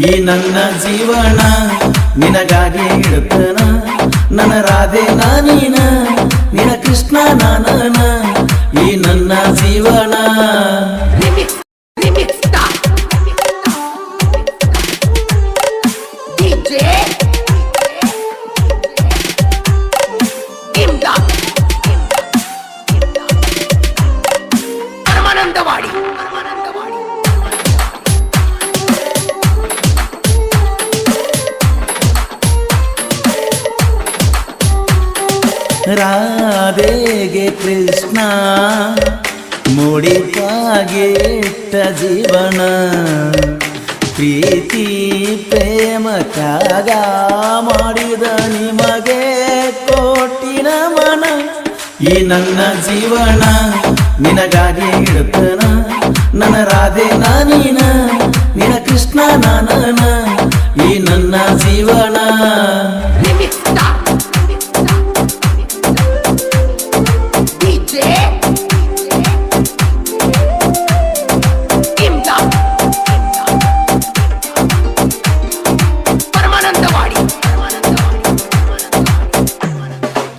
ಈ ನನ್ನ ಜೀವನ ನಿನಗಾಗಿ ಇಡುತ್ತನ ನನ್ನ ರಾಧೆ ನಾನೀನ ನಿನ ಕೃಷ್ಣ ನಾನನ ಈ ನನ್ನ ಜೀವನ ರಾಧೆಗೆ ಕೃಷ್ಣ ಮುಡಿಪಾಗೆ ಇಟ್ಟ ಜೀವನ ಪ್ರೀತಿ ಪ್ರೇಮ ತ್ಯಾಗ ಮಾಡಿದ ನಿಮಗೆ ಕೋಟಿ ನಮನ ಈ ನನ್ನ ಜೀವನ ನಿನಗಾಗಿ ಇಡುತ್ತನ ನನ್ನ ರಾಧೆ ನಾನೀನ ನಿನ ಕೃಷ್ಣ ನಾನನ ಈ ನನ್ನ ಜೀವನ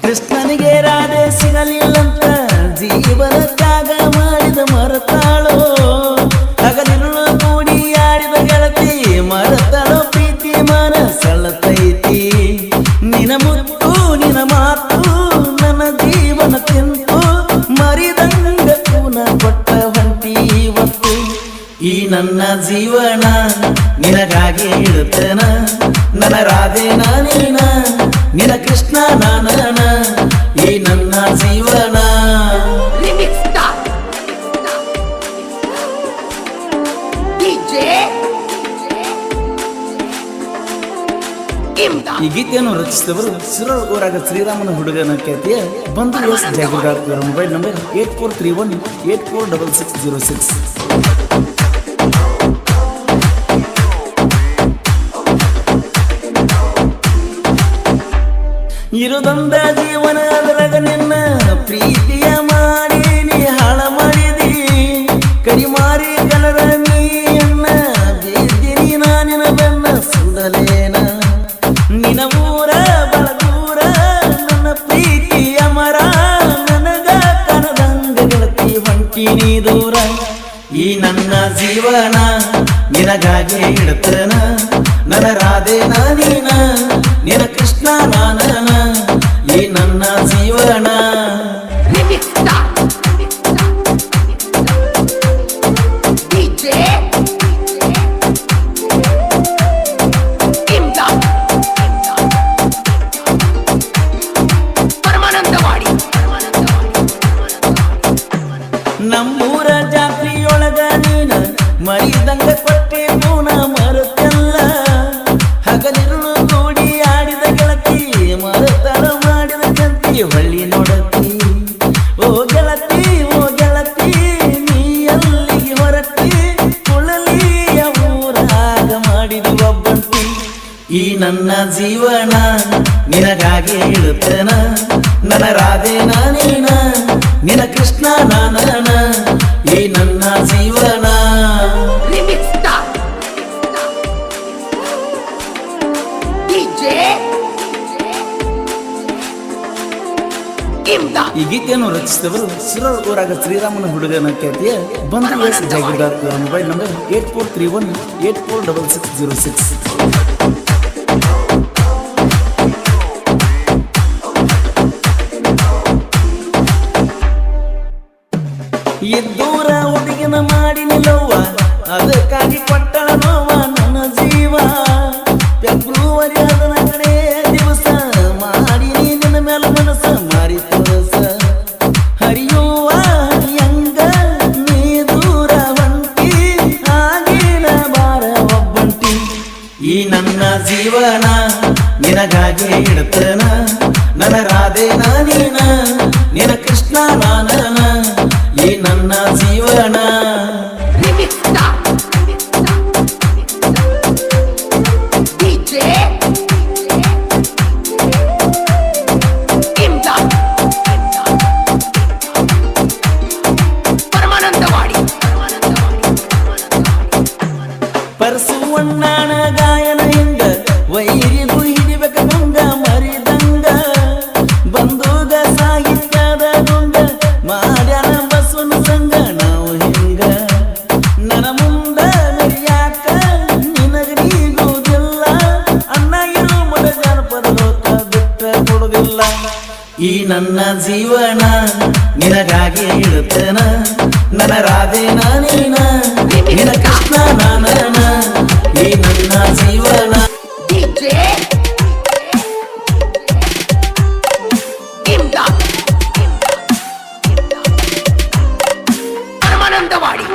ಕೃಷ್ಣನಿಗೆ ರಾಧೆ ಸಿಗಲಿಲ್ಲಂತ ಜೀವನ ತ್ಯಾಗ ಮಾಡಿದ ಮರತಾಳೋ ಹಗಲಿರುಳು ಕೂಡಿ ಆಡಿದ ಗೆಳತಿ ಮರತಾಳೋ ಪ್ರೀತಿ ಮನಸಳತೈತಿ ನಿನ ಮುತ್ತು ನಿನ ಮಾತು ನನ್ನ ಜೀವನ ತಿಂತು ಮರಿದಂಗ ಕೂನ ಕೊಟ್ಟ ಹೊಂಟಿ ಇವತ್ತು ಈ ನನ್ನ ಜೀವನ ನಿನಗಾಗಿ ಇಡುತ್ತನ ನನ್ನ ರಾಧೆ ನಾನೀನ ನಿನ ಕೃಷ್ಣ ನಾನನ ಈ ನನ್ನ ಜೀವನ ಈ ಗೀತೆಯನ್ನು ರಚಿಸಿದವರು ಸಿರೋಳ್ ಊರಾಗ ಶ್ರೀರಾಮನ ಹುಡುಗನ ಖ್ಯಾತಿಯ ಬಂಧು ಎಸ್ ಜಾಗೃತಾರ್ ಇವರ ಮೊಬೈಲ್ ನಂಬರ್ 8431846606. ಇರುದೊಂದ ಜೀವನ ಅದರಾಗ ನಿನ್ನ ಪ್ರೀತಿಯ ಮಾಡಿ ನೀ ಹಾಳ ಮಾಡಿದಿ ಕಡಿಮಾರಿ ಕಲರ ನೀಯನ್ನ ಬೇದಿನಿ ನಾನಿನ ಬೆನ್ನ ಸುಡಲೇನ ನಿನ ಊರ ಬಳಗೂರ ನನ್ನ ಪ್ರೀತಿಯ ಮರ ನನಗ ಕನದಂಗ ಗೆಳತಿ ಹೊಂಟಿ ನೀ ದೂರ ಈ ನನ್ನ ಜೀವನ ನಿನಗಾಗಿ ಇಡುತ್ತನ ನನ್ನ ರಾಧೆ ನಾನೀನ ನಿನ ಕೃಷ್ಣ ನಾನನ ಈ ನನ್ನ ಜೀವನ ನಮ್ಮೂರ ಜಾತ್ರೆಯೊಳಗ ನೀನ ಮರಿದಂಗ ಕೊಟ್ಟೆ ಪೂನ ಮರುತ್ತಲ್ಲ ಹಗಲಿರುಳು ಕೂಡಿ ಆಡಿದ ಗೆಳತಿ ಮರುತಳ ಮಾಡಿದ ಜಂತಿ ಹೊಳ್ಳಿ ನೋಡತಿ ಓ ಗೆಳತಿ ನೀ ಅಲ್ಲಿಗೆ ಹೊರಟಿ ಕುಳಲಿಯ ಊರಾಗ ಮಾಡಿದ ಒಬ್ಬಂತಿ ಈ ನನ್ನ ಜೀವನ ನಿನಗಾಗಿ ಇಡುತ್ತನ ನನ್ನ ರಾಧೆ ನಾನೀನ ನಿನ ಕೃಷ್ಣ ನಾನನ ಈ ನನ್ನ ಜೀವನ ಈ ಗೀತೆಯನ್ನು ರಚಿಸಿದವರು ಸಿರೋಳ್ ಊರಾಗ ಶ್ರೀರಾಮನ ಹುಡುಗನ ಖ್ಯಾತಿಯ ಬಂಧು ಎಸ್ ಜಾಗೃತಾರ್ ಇವರ ಮೊಬೈಲ್ ನಂಬರ್ 8431846606. ಇದ್ದೂರ ಹುಡುಗಿನ ಮಾಡಿ ನಿಲ್ಲವ್ವ ಅದಕ್ಕಾಗಿ ಕೊಟ್ಟಳ ನೋವ ನನ್ನ ಜೀವ ಫೆಬ್ರವರಿ 14ನೇ ದಿವಸ ಮಾಡಿ ನಿನ್ನ ಮೇಲೆ ಮನಸ್ಸ ಮಾರಿ ತೋರಸ ಹರಿಯುವ ಹರಿಯಂಗ ನೀ ದೂರ ಹೊಂಟಿ ಆಗಿನ ಬಾರ ಒಬ್ಬಂಟಿ ಈ ನನ್ನ ಜೀವನ ನಿನಗಾಗಿ ಇಡುತ್ತನ ನನ್ನ ರಾಧೆ ನಾನೀನ ನಿನ ಕೃಷ್ಣ ನಾನನ ಈ ನನ್ನ ಜೀವನ ಪರಸುವಣ್ಣ ಮಾಡಾಣ ಗಾಯನ ಹಿಂಗ ವೈರಿಗೂ ಹಿಡಿಬೇಕ ಮುಂಗ ಮರಿದಂಗ ಬಂದೂಗ ಸಾಹಿತ್ಯದ ಗುಂಗ ಮಾಡ್ಯಾನ ಬಸವನ ಸಂಗ ನಾವು ಹಿಂಗ ನನ್ನ ಮುಂದ ಮೆರಿಯಾಕ ನಿನಗ ನೀಗುವುದಿಲ್ಲ ಅನ್ನ ಇರು ಮಡ ಜಾನಪದ ಲೋಕ ಬಿಟ್ಟ ಕೊಡುವುದಿಲ್ಲ ಈ ನನ್ನ ಜೀವನ ನಿನಗಾಗಿ ಇಡುತ್ತೇನ ನನ್ನ ರಾಧೆ ನಾನೇನ ನಿನ ಕೃಷ್ಣ ನಾನನ ಈ ನನ್ನ ಜೀವನ ಪರಮಾನಂದವಾಡಿ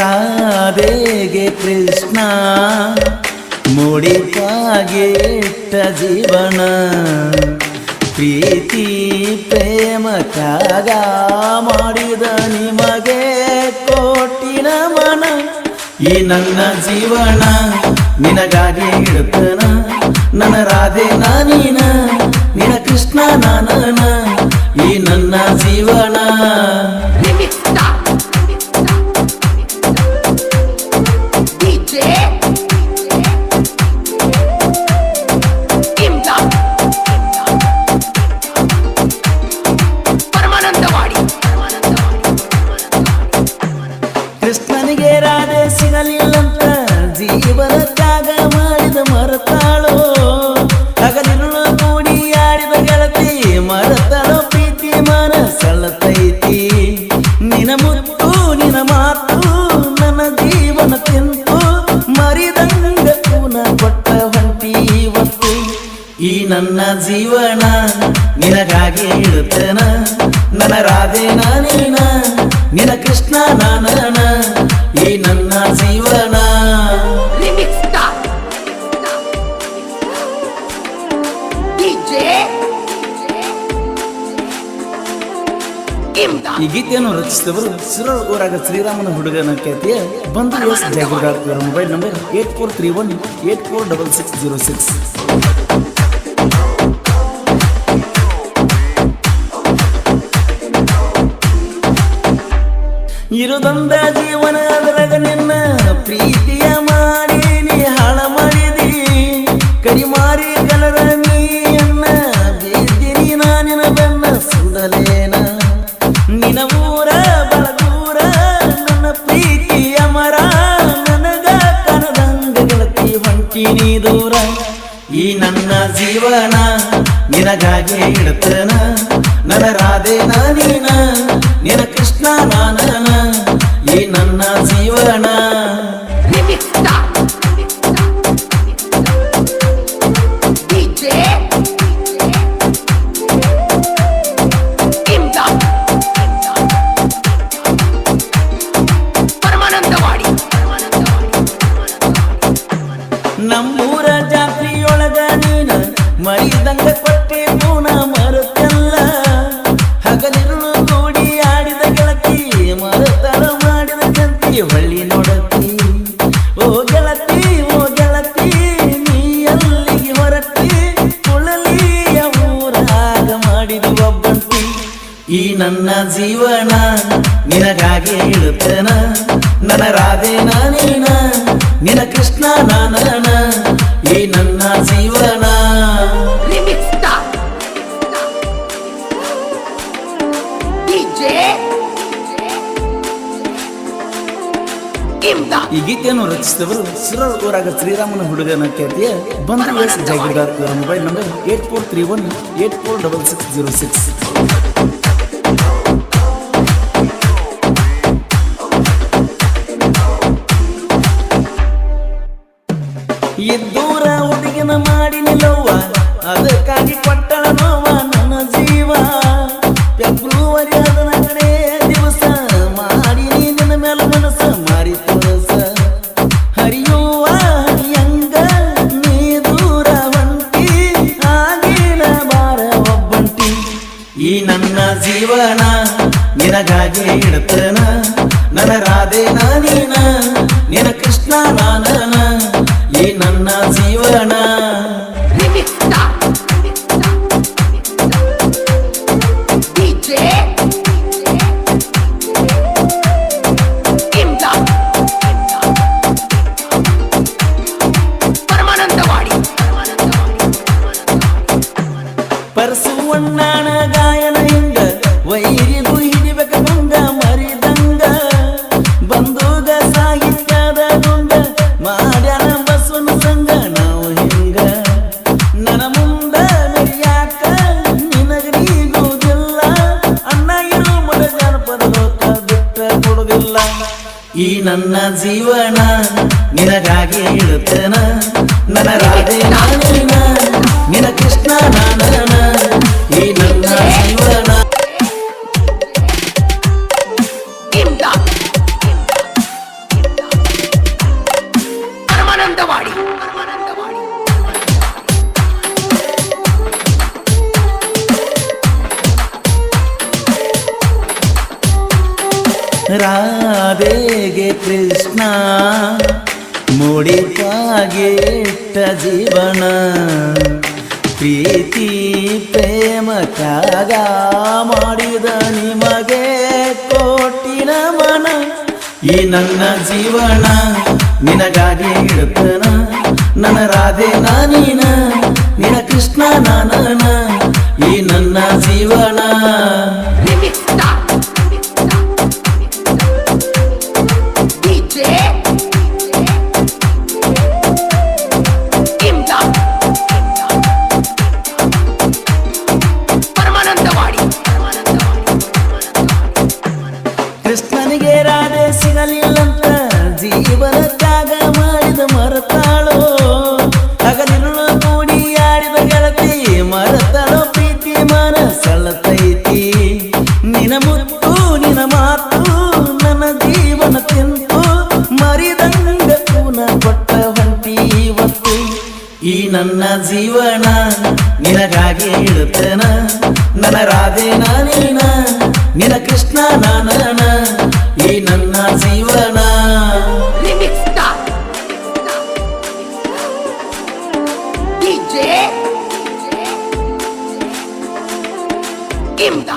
ರಾಧೆಗೆ ಕೃಷ್ಣ ಮುಡಿಪಾಗೆ ಇಟ್ಟ ಜೀವನ ಪ್ರೀತಿ ಪ್ರೇಮಕ್ಕಾಗ ಮಾಡಿದ ನಿಮಗೆ ಕೋಟಿ ನಮನ ಈ ನನ್ನ ಜೀವನ ನಿನಗಾಗಿ ಇಡುತ್ತನ ನನ್ನ ರಾಧೆ ನಾನೀನ ನಿನ ಕೃಷ್ಣ ನಾನನ ಈ ನನ್ನ ಜೀವನ ಕೃಷ್ಣನಿಗೆ ರಾಧೆ ಸಿಗಲಿಲ್ಲಂತ ಜೀವನ ತ್ಯಾಗ ಮಾಡಿದ ಮರತಾಳೋ ಹಗಲಿರುಳು ಕೂಡಿ ಆಡಿದ ಗೆಳತಿ ಮರತಾಳೋ ಪ್ರೀತಿ ಮನಸೆಳತೈತಿ ನಿನ ಮುತ್ತು ನಿನ ಮಾತು ನನ್ನ ಜೀವನ ತಿಂತು ಮರಿದಂಗ ಕೂನ ಕೊಟ್ಟ ಹೊಂಟಿ ಇವತ್ತು ಈ ನನ್ನ ಜೀವನ ನಿನಗಾಗಿ ಇಡುತ್ತೇನ ನನ್ನ ರಾಧೆ ನಾನೇನ ನಿನ ಕೃಷ್ಣ ನಾನನ ಈ ನನ್ನ ಜೀವನ ಈ ಗೀತೆಯನ್ನು ರಚಿಸಿದವರು ಸಿರೋಳ್ ಊರಾಗ ಶ್ರೀರಾಮನ ಹುಡುಗನ ಖ್ಯಾತಿಯ ಬಂಧು ಎಸ್ ಜಯಗುರ್ಗಾರ್ ಇವರ ಮೊಬೈಲ್ ನಂಬರ್ 8431846606. ಇರುದೊಂದ ಜೀವನ ಅದರಾಗ ನಿನ್ನ ಪ್ರೀತಿಯ ಮಾಡಿ ನೀ ಹಾಳ ಮಾಡಿದಿ ಕಡಿಮಾರಿ ಕಲರ ನೀಯನ್ನ ಬೇದಿನಿ ನಾನಿನ ಬೆನ್ನ ಸುಡಲೇನ ನಿನ ಊರ ಬಳಗೂರ ನನ್ನ ಪ್ರೀತಿಯ ಮರ ನನಗ ಕನದಂಗ ಗೆಳತಿ ಹೊಂಟಿನಿ ದೂರ ಈ ನನ್ನ ಜೀವನ ನಿನಗಾಗಿ ಇಡುತ್ತೇನ ನನ್ನ ರಾಧೆ ನಾನೀನ ನಿನ ಕೃಷ್ಣ ನಾನನ ಈ ನನ್ನ ಜೀವನ ಪರಮಾನಂದವಾಡಿ ನಮ್ಮೂರ ಜಾತ್ರೆಯೊಳಗ ನೀನ ಮರಿದಂಗ ಕೊಟ್ಟೆ ಪೂನ ಮರುತ್ತಲ್ಲ ಹಗಲಿರುಳು ಕೂಡಿ ಆಡಿದ ಗೆಳತಿ ಮರುತಳ ಮಾಡಿದ ಜಂತಿ ಹೊಳ್ಳಿ ನೋಡತಿ ಓ ಗೆಳತಿ ನೀ ಅಲ್ಲಿಗೆ ಹೊರಟಿ ಕುಳಲಿಯ ಊರಾಗ ಮಾಡಿದ ಒಬ್ಬಂತಿ ಈ ನನ್ನ ಜೀವನ ನಿನಗಾಗಿ ಇಡುತ್ತೇನ ನನ್ನ ರಾಧೆ ನಾನೇನ ನಿನ ಕೃಷ್ಣ ನಾನನ ಈ ನನ್ನ ಜೀವನ ಈ ಗೀತೆಯನ್ನು ರಚಿಸಿದವರು ಸಿರೋಳ್ ಊರಾಗ ಶ್ರೀರಾಮನ ಹುಡುಗನ ಖ್ಯಾತಿಯ ಬಂಧು ಎಸ್ ಜಯಗುರ್ಗಾರ್ ಇವರ ಮೊಬೈಲ್ ನಂಬರ್ 8431846606. ಇದ್ದೂರ ಹುಡುಗಿನ ಮಾಡಿ ನಿಲ್ಲವ್ವ ಅದಕ್ಕಾಗಿ ಕೊಟ್ಟಳ ನೋವ ನನ್ನ ಜೀವ ಫೆಬ್ರವರಿ 14ನೇ ದಿವಸ ಮಾಡಿ ನಿನ್ನ ಮೇಲೆ ಮನಸ್ಸ ಮಾರಿ ತೋರಸ ಹರಿಯುವ ಹರಿಯಂಗ ನೀ ದೂರ ಹೊಂಟಿ ಆಗಿನ ಬಾರ ಒಬ್ಬಂಟಿ ಈ ನನ್ನ ಜೀವನ ನಿನಗಾಗಿ ಇಡುತ್ತೇನ ನನ್ನ ರಾಧೆ ನಾನೀನ ನಿನ ಕೃಷ್ಣ ನಾನನ ಈ ನನ್ನ ಜೀವನ ಬಸವಣ್ಣನ ಗಾಯನ ಹಿಂಗ ವೈರಿಗೂ ಹಿಡಿಬೇಕ ಬಂಗ ಮರಿದಂಗ ಬಂದೂಗ ಸಾಹಿತ್ಯದ ಗುಂಡ ಮಾಡ್ಯಾನ ಬಸವನ ಸಂಗ ನಾವು ಹಿಂಗ ನನ್ನ ಮುಂದ ನಡಿಯಾಕ ನಿನಗ ನೀಗುವುದಿಲ್ಲ ಅಣ್ಣ ಇರು ಮಗ ಜಾನಪದ ಲೋಕ ಬಿಟ್ಟ ಕೊಡುದಿಲ್ಲ ಈ ನನ್ನ ಜೀವನ ನಿನಗಾಗಿ ಇಳುತ್ತೇನ ನನ್ನ ರಾಧೆ ನಾನೇನ ನಿನ ಕೃಷ್ಣ ನಾನನ ಈ ನನ್ನ ಜೀವನ ಪರಮಾನಂದವಾಡಿ ರಾಧೆಗೆ ಕೃಷ್ಣ ಮೂಡಿಪಾಗಿಟ್ಟ ಜೀವನ ಪ್ರೀತಿ ಪ್ರೇಮಕ್ಕಾಗ ಮಾಡಿದ ನಿಮಗೆ ಕೋಟಿ ನಮನ ಈ ನನ್ನ ಜೀವನ ನಿನಗಾಗಿ ಇಡುತ್ತನ ನನ್ನ ರಾಧೆ ನಾನೀನ ನಿನ ಕೃಷ್ಣ ನಾನನ ಈ ನನ್ನ ಜೀವನ ಕೃಷ್ಣನಿಗೆ ರಾಧೆ ಸಿಗಲಿಲ್ಲಂತ ಜೀವನ ತ್ಯಾಗ ಮಾಡಿದ ಮರತಾಳೋ ಹಗಲಿರುಳು ಕೂಡಿ ಆಡಿದ ಗೆಳತಿ ಮರತಾಳೋ ಪ್ರೀತಿ ಮನಸಳತೈತಿ ನಿನ ಮುತ್ತು ನಿನ ಮಾತು ನನ್ನ ಜೀವನ ತಿಂತು ಮರಿದಂಗ ಕೂನ ಕೊಟ್ಟ ಹೊಂಟಿ ಇವತ್ತು ಈ ನನ್ನ ಜೀವನ ನಿನಗಾಗಿ ಇಡುತ್ತೇನ ನನ್ನ ರಾಧೆ ನಾನೇನ ನಿನ ಕೃಷ್ಣ ನಾನನ ಈ ನನ್ನ ಜೀವನ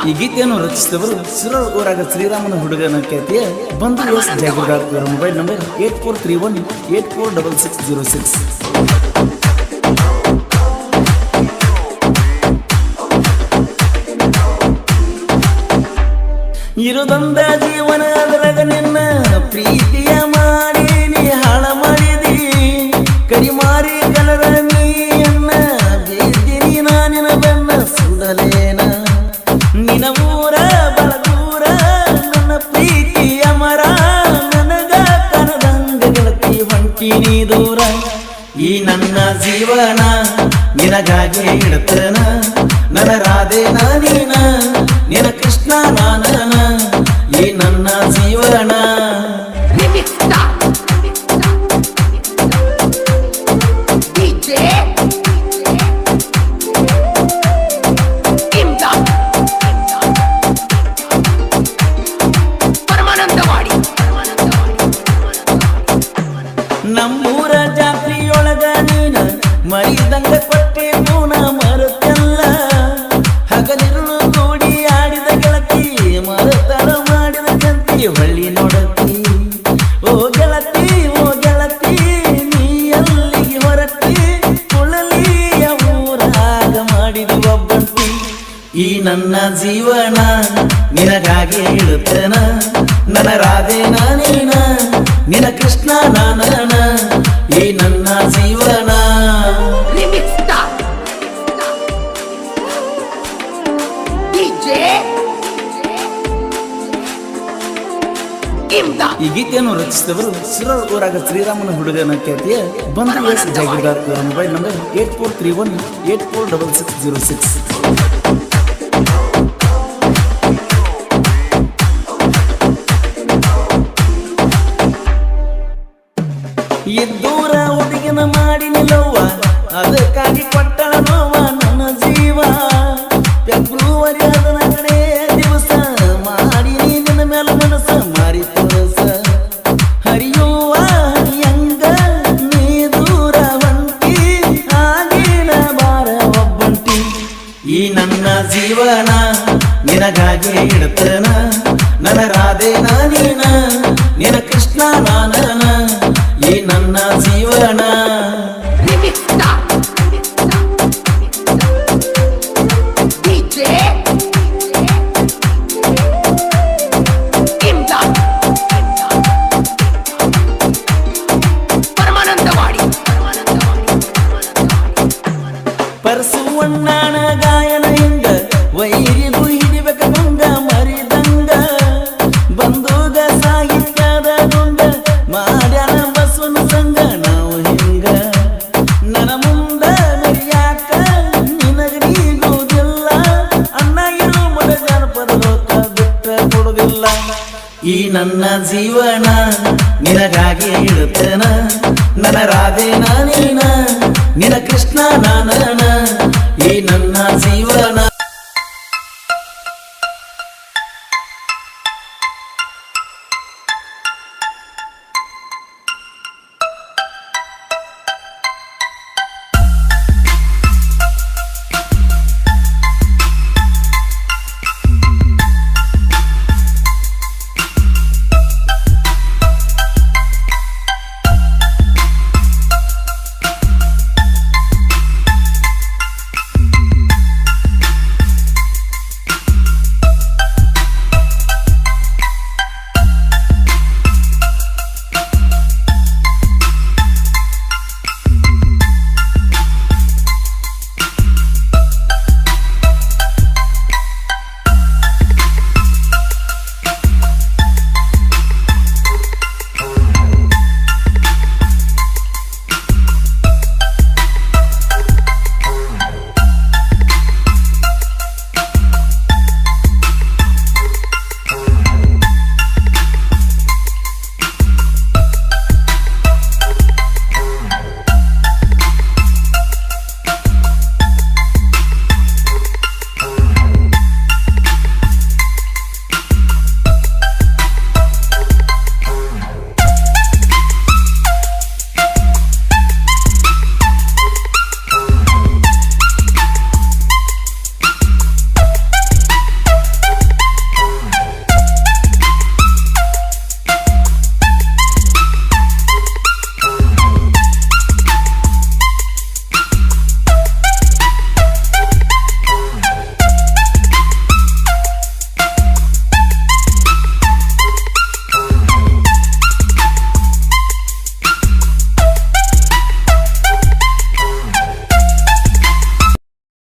ಈ ಗೀತೆಯನ್ನು ರಚಿಸಿದವರು ಸಿರೋಳ್ ಊರಾಗ ಶ್ರೀರಾಮನ ಹುಡುಗನ ಖ್ಯಾತಿಯ ಬಂಧು ಎಸ್ ಜಾಗೃತ ಮೊಬೈಲ್ ನಂಬರ್ 8431846606 ಇರುದಂದ ಜೀವನ ಅದರಾಗ ನಿನ್ನ ಪ್ರೀತಿಯ ಮಾಡಿ ನೀ ಹಾಳ ಮಾಡಿದಿ ಕಡಿಮಾರಿ ಕಲರ ನೀಯನ್ನ ಬೇದಿನಿ ನಾನಿನ ಬೆನ್ನ ಸುಡಲೇನ ನಿನ ಊರ ಬಳಗೂರ ನನ್ನ ಪ್ರೀತಿಯ ಮರ ನನಗ ಕನದಂಗ ಗೆಳತಿ ಹೊಂಟಿನಿ ದೂರ ಈ ನನ್ನ ಜೀವನ ನಿನಗಾಗಿ ಇಡುತ್ತೇನ ನನ್ನ ರಾಧೆ ನಾನೀನ ನಿನ ಕೃಷ್ಣ ನಾನನ ಈ ನನ್ನ ಜೀವನ ನಮ್ಮೂರ ಜಾತ್ರೆಯೊಳಗ ನೀನ ಮರಿದಂಗ ಕೊಟ್ಟೆ ಪೂನ ಮರುತ್ತಲ್ಲ ಹಗಲಿರುಳು ಕೂಡಿ ಆಡಿದ ಗೆಳತಿ ಮರತಳ ಮಾಡಿದ ಕಂತಿ ಹೊಳ್ಳಿ ನೋಡತಿ ಓ ಗೆಳತಿ ನೀ ಅಲ್ಲಿಗೆ ಹೊರಟಿ ಕುಳಲಿಯ ಊರಾಗ ಮಾಡಿದ ಒಬ್ಬಂತಿ ಈ ನನ್ನ ಜೀವನ ನಿನಗಾಗಿ ಇಳುತ್ತೇನ ನನ್ನ ರಾಧೆ ನಾನೇನ ನಿನ ಕೃಷ್ಣ ನಾನನ ಈ ನನ್ನ ಜೀವನ ಈ ಗೀತೆಯನ್ನು ರಚಿಸಿದವರು ಸಿರೋಳ್ ಊರಾಗ ಶ್ರೀರಾಮನ ಹುಡುಗನ ಖ್ಯಾತಿಯ ಬಂಧು ಎಸ್ ಜಾಗೃತ ಮೊಬೈಲ್ ನಂಬರ್ 8431846606 ಇದ್ದೂರ ಹುಡುಗಿನ ಮಾಡಿ ನಿಲ್ಲವ್ವ ಅದಕ್ಕಾಗಿ ಕೊಟ್ಟಳ ನೋವ ನನ್ನ ಜೀವ ಫೆಬ್ರವರಿ 14ನೇ ದಿವಸ ಮಾಡಿ ನಿನ್ನ ಮೇಲೆ ಮನಸ್ಸ ಮಾರಿ ತೋರಸ ಹರಿಯುವ ಹರಿಯಂಗ ನೀ ದೂರ ಹೊಂಟಿ ಆಗಿನ ಬಾರ ಒಬ್ಬಂಟಿ ಈ ನನ್ನ ಜೀವನ ನಿನಗಾಗಿ ಇಡುತ್ತೇನ ನನ್ನ ರಾಧೆ ನಾನೀನ ನಿನ ಕೃಷ್ಣ ನಾನನ ಈ ನನ್ನ ಜೀವನ ಈ ನನ್ನ ಜೀವನ ನಿನಗಾಗಿ ಇಡುತ್ತೇನ ನನ್ನ ರಾಧೆ ನಾನೇನ ನಿನ ಕೃಷ್ಣ ನಾನನ ಈ ನನ್ನ ಜೀವನ